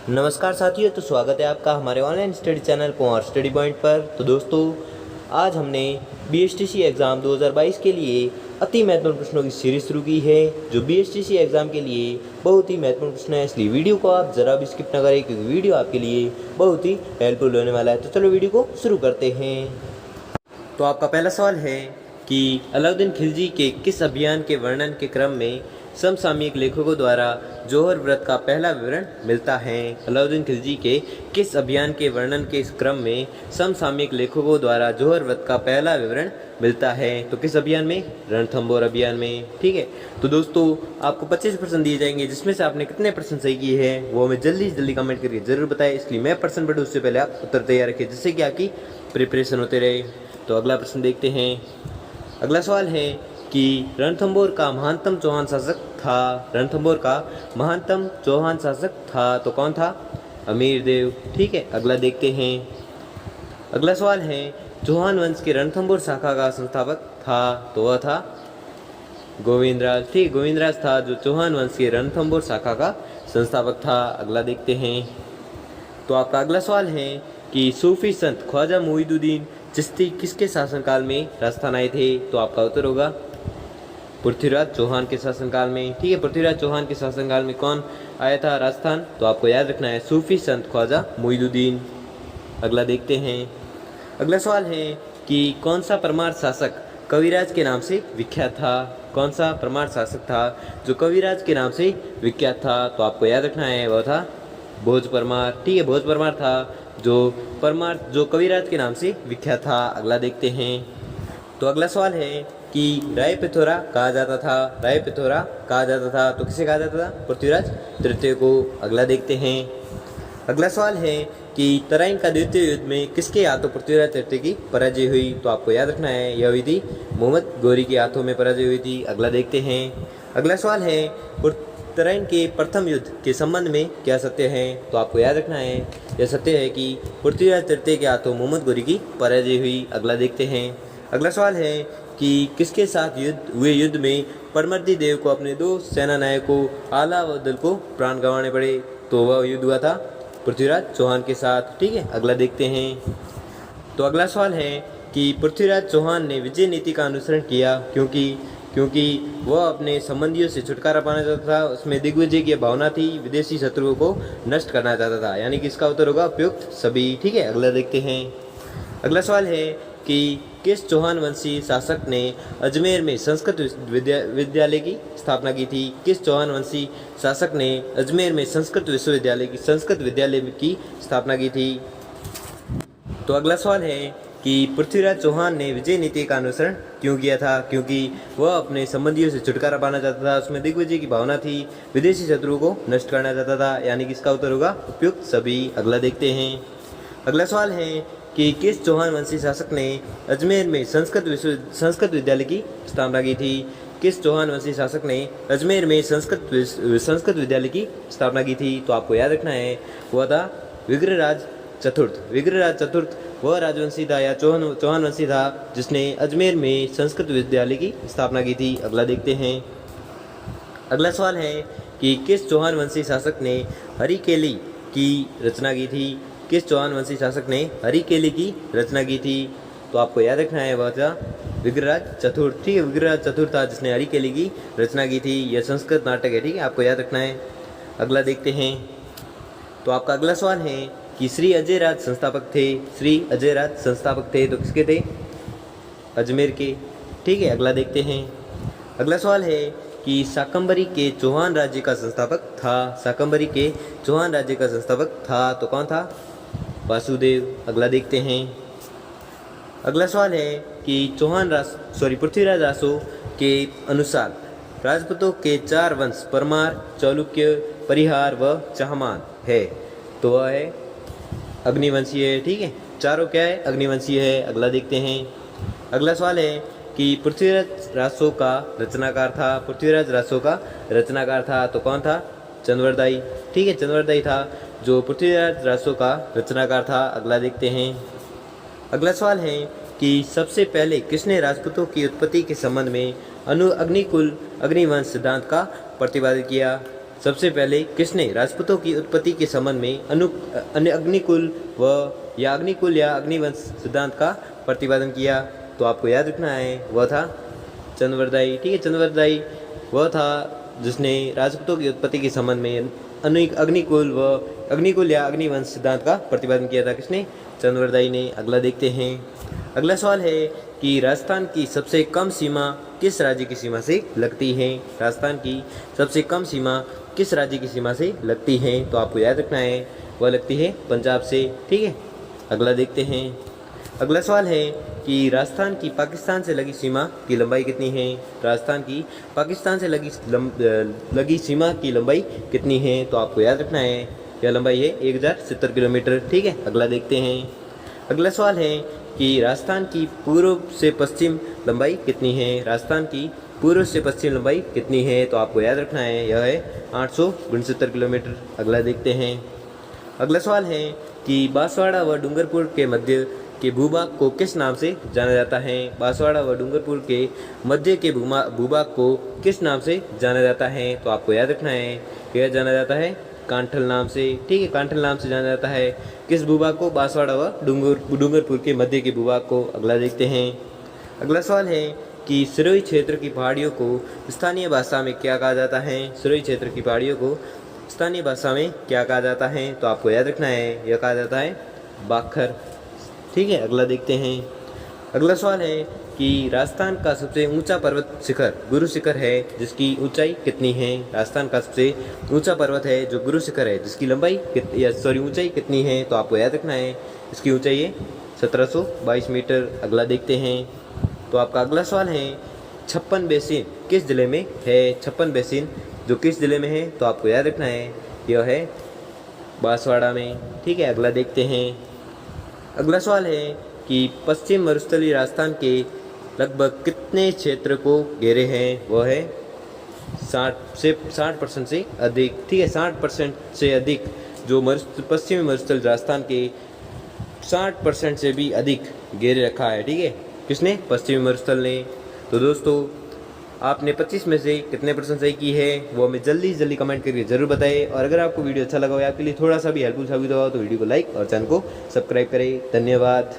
नमस्कार साथियों, तो स्वागत है आपका हमारे ऑनलाइन स्टडी चैनल कुंवर स्टडी पॉइंट पर। तो दोस्तों, आज हमने बीएसटीसी एग्ज़ाम 2022 के लिए अति महत्वपूर्ण प्रश्नों की सीरीज शुरू की है, जो बीएसटीसी एग्ज़ाम के लिए बहुत ही महत्वपूर्ण प्रश्न है। इसलिए वीडियो को आप ज़रा भी स्किप ना करें, क्योंकि वीडियो आपके लिए बहुत ही हेल्पफुल होने वाला है। तो चलो वीडियो को शुरू करते हैं। तो आपका पहला सवाल है कि अलाउद्दीन खिलजी के किस अभियान के वर्णन के क्रम में समसामयिक लेखकों द्वारा जौहर व्रत का पहला विवरण मिलता है। अलाउद्दीन खिलजी के किस अभियान के वर्णन के इस क्रम में समसामयिक लेखकों द्वारा जौहर व्रत का पहला विवरण मिलता है? तो किस अभियान में? रणथंभौर अभियान में। ठीक है, तो दोस्तों आपको 25% दिए जाएंगे, जिसमें से आपने कितने परसेंट सही किए हैं वो हमें जल्दी से जल्दी कमेंट करके जरूर बताएं। इसलिए मैं परसेंट बढ़ूँ उससे पहले आप उत्तर तैयार रखें, जिससे कि आपकी प्रिपरेशन होते रहे। तो अगला प्रश्न देखते हैं। अगला सवाल है कि रणथंभौर का महानतम चौहान शासक था। रणथंभौर का महानतम चौहान शासक था तो कौन था? अमीरदेव। ठीक है, अगला देखते हैं। अगला सवाल है, चौहान वंश के रणथंभौर शाखा का संस्थापक था तो वह था गोविंदराज। ठीक, गोविंदराज था जो चौहान वंश के रणथंभौर शाखा का संस्थापक था। अगला देखते हैं। तो आपका अगला सवाल है कि सूफी संत ख्वाजा मोइनुद्दीन चिश्ती किसके शासनकाल में राजस्थान आए थे? तो आपका उत्तर होगा पृथ्वीराज चौहान के शासनकाल में। ठीक है, पृथ्वीराज चौहान के शासनकाल में कौन आया था राजस्थान? तो आपको याद रखना है सूफी संत ख्वाजा मोइनुद्दीन। अगला देखते हैं। अगला सवाल है कि कौन सा परमार शासक कविराज के नाम से विख्यात था? कौन सा परमार शासक था जो कविराज के नाम से विख्यात था? तो आपको याद रखना है वह था भोज परमार। ठीक है, भोज परमार था जो कविराज के नाम से विख्यात था। अगला देखते हैं। तो अगला सवाल है कि राय पिथौरा कहा जाता था। राय पिथौरा कहा जाता था तो किसे कहा जाता था? पृथ्वीराज तृतीय को। अगला देखते हैं। अगला सवाल है कि तराइन का द्वितीय युद्ध में किसके हाथों पृथ्वीराज तृतीय की पराजय हुई? तो आपको याद रखना है यह हुई थी मोहम्मद गौरी के हाथों में पराजय हुई थी। अगला देखते हैं। अगला सवाल है तराइन के प्रथम युद्ध के संबंध में क्या सत्य है? तो आपको याद रखना है यह सत्य है कि पृथ्वीराज तृतीय के हाथों मोहम्मद गौरी की पराजय हुई। अगला देखते हैं। अगला सवाल है कि किसके साथ युद्ध में परमर्दी देव को अपने दो सेना नायकों आला व दल को प्राण गंवाने पड़े? तो वह युद्ध हुआ था पृथ्वीराज चौहान के साथ। ठीक है, अगला देखते हैं। तो अगला सवाल है कि पृथ्वीराज चौहान ने विजय नीति का अनुसरण किया क्योंकि वह अपने संबंधियों से छुटकारा पाना चाहता था। उसमें दिग्विजय की भावना थी, विदेशी शत्रुओं को नष्ट करना चाहता था। यानी कि इसका उत्तर होगा उपयुक्त सभी। ठीक है, अगला देखते हैं। अगला सवाल है कि किस चौहान वंशी शासक ने अजमेर में संस्कृत विद्यालय की स्थापना की थी? किस चौहान वंशी शासक ने अजमेर में संस्कृत विद्यालय की स्थापना की थी? तो अगला सवाल है कि पृथ्वीराज चौहान ने विजय नीति का अनुसरण क्यों किया था? क्योंकि वह अपने संबंधियों से छुटकारा पाना चाहता था। उसमें दिग्विजय की भावना थी, विदेशी शत्रुओं को नष्ट करना चाहता था। यानी कि इसका उत्तर होगा उपयुक्त सभी। अगला देखते हैं। अगला सवाल है कि किस चौहान वंशी शासक ने अजमेर में संस्कृत विद्यालय की स्थापना की थी? किस चौहान वंशी शासक ने अजमेर में संस्कृत विद्यालय की स्थापना की थी? तो आपको याद रखना है वह था विग्रहराज चतुर्थ। विग्रहराज चतुर्थ वह राजवंशी था या चौहान वंशी था जिसने अजमेर में संस्कृत विद्यालय की स्थापना की थी। अगला देखते हैं। अगला सवाल है कि किस चौहान वंशी शासक ने हरिकेली की रचना की थी? किस चौहान वंशी शासक ने हरिकेली की रचना की थी? तो आपको याद रखना है वह था विग्रहराज चतुर्थ। ठीक है, विग्रहराज चतुर्थ था जिसने हरिकेली की रचना की थी। यह संस्कृत नाटक है। ठीक है, आपको याद रखना है। अगला देखते हैं। तो आपका अगला सवाल है कि श्री अजय राज संस्थापक थे। श्री अजय राज संस्थापक थे तो किसके थे? अजमेर के। ठीक है, अगला देखते हैं। अगला सवाल है कि शाकंभरी के चौहान राज्य का संस्थापक था। शाकंभरी के चौहान राज्य का संस्थापक था तो कौन था? वासुदेव। अगला देखते हैं। अगला सवाल है कि पृथ्वीराज रासो के अनुसार राजपूतों के 4 वंश परमार, चालुक्य, परिहार व चाहमान है तो वह है अग्निवंशीय है। ठीक है, चारों क्या है? अग्निवंशीय है। अगला देखते हैं। अगला सवाल है कि पृथ्वीराज रासो का रचनाकार था तो कौन था? चंद्रवरदायी। ठीक है, चंद्रवरदायी था जो पृथ्वीराज रासो का रचनाकार था। अगला देखते हैं। अगला सवाल है कि सबसे पहले किसने राजपूतों की उत्पत्ति के संबंध में अग्निकुल अग्निवंश सिद्धांत का प्रतिपादन किया? सबसे पहले किसने राजपूतों की उत्पत्ति के संबंध में अग्निकुल या अग्निवंश सिद्धांत का प्रतिपादन किया? तो आपको याद रखना है वह था चंद्रवरदाई। ठीक है, चंद्रवरदाई वह था जिसने राजपूतों की उत्पत्ति के संबंध में अग्निकुल या अग्निवंश सिद्धांत का प्रतिपादन किया था। किसने? चंद्रवरदाई ने। अगला देखते हैं। अगला सवाल है कि राजस्थान की सबसे कम सीमा किस राज्य की सीमा से लगती है? राजस्थान की सबसे कम सीमा किस राज्य की सीमा से लगती है? तो आपको याद रखना है वह लगती है पंजाब से। ठीक है, अगला देखते हैं। अगला सवाल है कि राजस्थान की पाकिस्तान से लगी सीमा की लंबाई कितनी है? राजस्थान की पाकिस्तान से लगी सीमा की लंबाई कितनी है? तो आपको याद रखना है यह लंबाई है 1070 किलोमीटर। ठीक है, अगला देखते हैं। अगला सवाल है कि राजस्थान की पूर्व से पश्चिम लंबाई कितनी है? राजस्थान की पूर्व से पश्चिम लंबाई कितनी है? तो आपको याद रखना है यह है 869 किलोमीटर। अगला देखते हैं। अगला सवाल है कि बांसवाड़ा व डूंगरपुर के मध्य के भूभाग को किस नाम से जाना जाता है? बांसवाड़ा व डूंगरपुर के मध्य के भूभाग को किस नाम से जाना जाता है? तो आपको याद रखना है यह जाना जाता है कांठल नाम से। ठीक है, कांठल नाम से जाना जाता है किस भूभाग को? बांसवाड़ा व डूंगरपुर के मध्य के भूभाग को। अगला देखते हैं। अगला सवाल है कि सिरोही क्षेत्र की पहाड़ियों को स्थानीय भाषा में क्या कहा जाता है? सिरोही क्षेत्र की पहाड़ियों को स्थानीय भाषा में क्या कहा जाता है? तो आपको याद रखना है यह कहा जाता है बाखर। ठीक है, अगला देखते हैं। अगला सवाल है कि राजस्थान का सबसे ऊंचा पर्वत शिखर गुरु शिखर है, जिसकी ऊंचाई कितनी है? राजस्थान का सबसे ऊंचा पर्वत है जो गुरु शिखर है, जिसकी ऊंचाई कितनी है? तो आपको याद रखना है इसकी ऊंचाई है 1722 मीटर। अगला देखते हैं। तो आपका अगला सवाल है 56 बेसिन किस जिले में है? 56 बेसिन जो किस जिले में है? तो आपको याद रखना है यह है बांसवाड़ा में। ठीक है, अगला देखते हैं। अगला सवाल है कि पश्चिम मरुस्थलीय राजस्थान के लगभग कितने क्षेत्र को घेरे हैं? वह है 60% से अधिक। ठीक है, 60% से अधिक जो पश्चिमी मरुस्थल राजस्थान के 60% से भी अधिक घेरे रखा है। ठीक है, किसने? पश्चिमी मरुस्थल ने। तो दोस्तों आपने 25 में से कितने % सही की है वो हमें जल्दी कमेंट करके जरूर बताएं। और अगर आपको वीडियो अच्छा लगा हो या आपके लिए थोड़ा सा भी हेल्पफुल साबित हुआ तो वीडियो को लाइक और चैनल को सब्सक्राइब करें। धन्यवाद।